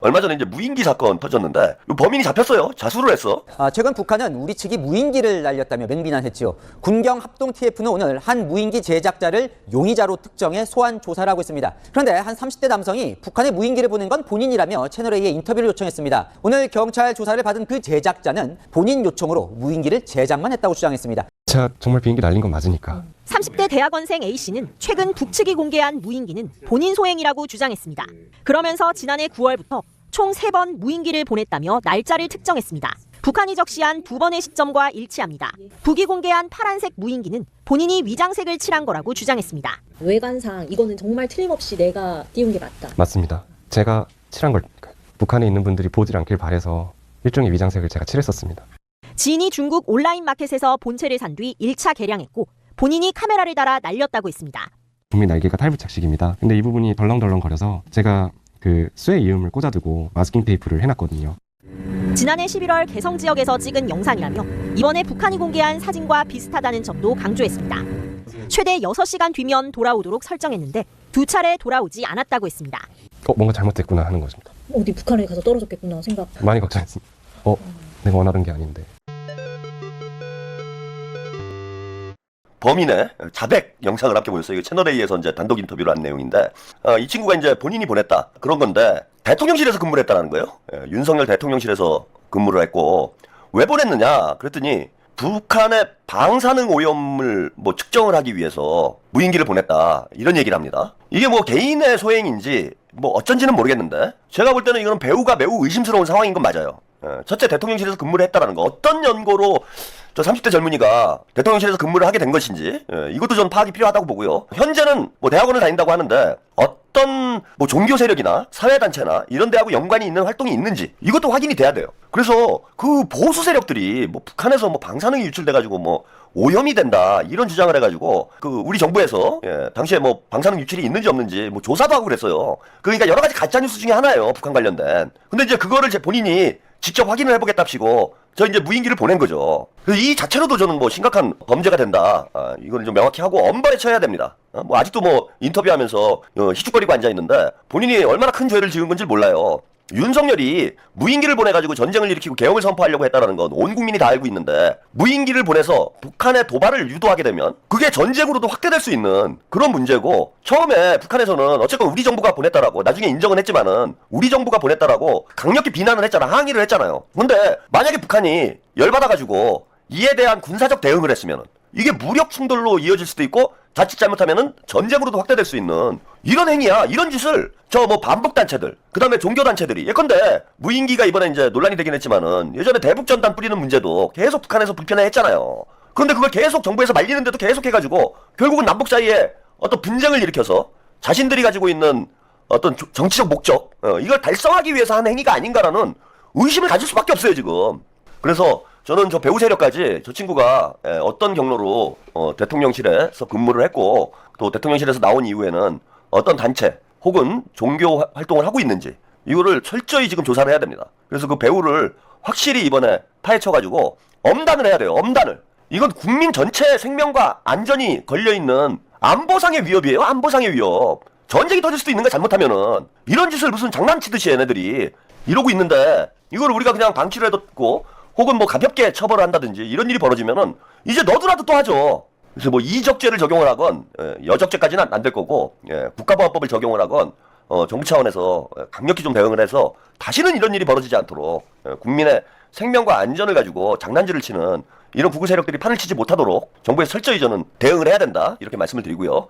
얼마 전에 이제 무인기 사건 터졌는데 범인이 잡혔어요. 자수를 했어. 최근 북한은 우리 측이 무인기를 날렸다며 맹비난했지요. 군경 합동 TF는 오늘 한 무인기 제작자를 용의자로 특정해 소환 조사를 하고 있습니다. 그런데 한 30대 남성이 북한에 무인기를 보낸 건 본인이라며 채널A에 인터뷰를 요청했습니다. 오늘 경찰 조사를 받은 그 제작자는 본인 요청으로 무인기를 제작만 했다고 주장했습니다. 제가 정말 비행기 날린 건 맞으니까. 30대 대학원생 A씨는 최근 북측이 공개한 무인기는 본인 소행이라고 주장했습니다. 그러면서 지난해 9월부터 총 3번 무인기를 보냈다며 날짜를 특정했습니다. 북한이 적시한 2번의 시점과 일치합니다. 북이 공개한 파란색 무인기는 본인이 위장색을 칠한 거라고 주장했습니다. 외관상 이거는 정말 틀림없이 내가 띄운 게 맞다. 맞습니다. 제가 칠한 걸 북한에 있는 분들이 보질 않길 바래서 일종의 위장색을 제가 칠했었습니다. 지인이 중국 온라인 마켓에서 본체를 산 뒤 1차 개량했고 본인이 카메라를 달아 날렸다고 했습니다. 국민 날개가 탈부착식입니다. 근데 이 부분이 덜렁덜렁거려서 제가 그 쇠 이음을 꽂아두고 마스킹 테이프를 해놨거든요. 지난해 11월 개성 지역에서 찍은 영상이라며 이번에 북한이 공개한 사진과 비슷하다는 점도 강조했습니다. 최대 6시간 뒤면 돌아오도록 설정했는데 2차례 돌아오지 않았다고 했습니다. 뭔가 잘못됐구나 하는 것입니다. 어디 북한에 가서 떨어졌겠구나 생각. 많이 걱정했습니다. 내가 원하는 게 아닌데. 범인의 자백 영상을 함께 보였어요. 이거 채널A에서 이제 단독 인터뷰를 한 내용인데, 이 친구가 이제 본인이 보냈다 그런 건데 대통령실에서 근무를 했다는 거예요. 윤석열 대통령실에서 근무를 했고 왜 보냈느냐 그랬더니 북한의 방사능 오염을 뭐 측정을 하기 위해서 무인기를 보냈다 이런 얘기를 합니다. 이게 뭐 개인의 소행인지 뭐 어쩐지는 모르겠는데 제가 볼 때는 이거는 배우가 매우 의심스러운 상황인 건 맞아요. 첫째, 대통령실에서 근무를 했다라는 거. 어떤 연고로 저 30대 젊은이가 대통령실에서 근무를 하게 된 것인지 이것도 전 파악이 필요하다고 보고요. 현재는 뭐 대학원을 다닌다고 하는데 어떤 뭐 종교 세력이나 사회단체나 이런 데하고 연관이 있는 활동이 있는지 이것도 확인이 돼야 돼요. 그래서 그 보수 세력들이 뭐 북한에서 뭐 방사능이 유출돼가지고 뭐 오염이 된다 이런 주장을 해가지고 그 우리 정부에서 당시에 뭐 방사능 유출이 있는지 없는지 뭐 조사도 하고 그랬어요. 그러니까 여러 가지 가짜 뉴스 중에 하나예요, 북한 관련된. 근데 이제 그거를 본인이 직접 확인을 해보겠답시고 저 이제 무인기를 보낸 거죠. 그래서 이 자체로도 저는 뭐 심각한 범죄가 된다. 이걸 좀 명확히 하고 엄벌에 처해야 됩니다. 뭐 아직도 뭐 인터뷰하면서 희죽거리고 앉아 있는데 본인이 얼마나 큰 죄를 지은 건지 몰라요. 윤석열이 무인기를 보내가지고 전쟁을 일으키고 계엄을 선포하려고 했다는 건 온 국민이 다 알고 있는데 무인기를 보내서 북한의 도발을 유도하게 되면 그게 전쟁으로도 확대될 수 있는 그런 문제고 처음에 북한에서는 어쨌건 우리 정부가 보냈다라고 나중에 인정은 했지만은 우리 정부가 보냈다라고 강력히 비난을 했잖아. 항의를 했잖아요. 근데 만약에 북한이 열받아가지고 이에 대한 군사적 대응을 했으면 이게 무력 충돌로 이어질 수도 있고 자칫 잘못하면은 전쟁으로도 확대될 수 있는 이런 행위야. 이런 짓을 저 뭐 반북단체들 그 다음에 종교단체들이 예컨대 무인기가 이번에 이제 논란이 되긴 했지만은 예전에 대북전단 뿌리는 문제도 계속 북한에서 불편해 했잖아요. 그런데 그걸 계속 정부에서 말리는데도 계속 해가지고 결국은 남북 사이에 어떤 분쟁을 일으켜서 자신들이 가지고 있는 어떤 정치적 목적 이걸 달성하기 위해서 한 행위가 아닌가라는 의심을 가질 수밖에 없어요 지금. 그래서 저는 저 배우 세력까지 저 친구가 어떤 경로로 대통령실에서 근무를 했고 또 대통령실에서 나온 이후에는 어떤 단체 혹은 종교 활동을 하고 있는지 이거를 철저히 지금 조사를 해야 됩니다. 그래서 그 배우를 확실히 이번에 파헤쳐가지고 엄단을 해야 돼요. 엄단을. 이건 국민 전체 생명과 안전이 걸려있는 안보상의 위협이에요. 안보상의 위협. 전쟁이 터질 수도 있는 거 잘못하면은 이런 짓을 무슨 장난치듯이 얘네들이 이러고 있는데 이걸 우리가 그냥 방치를 해뒀고 혹은 뭐 가볍게 처벌을 한다든지 이런 일이 벌어지면은 이제 너도나도 또 하죠. 그래서 뭐 이적죄를 적용을 하건 여적죄까지는 안 될 거고 국가보안법을 적용을 하건 정부 차원에서 강력히 좀 대응을 해서 다시는 이런 일이 벌어지지 않도록 국민의 생명과 안전을 가지고 장난질을 치는 이런 구구 세력들이 판을 치지 못하도록 정부에서 철저히 저는 대응을 해야 된다 이렇게 말씀을 드리고요.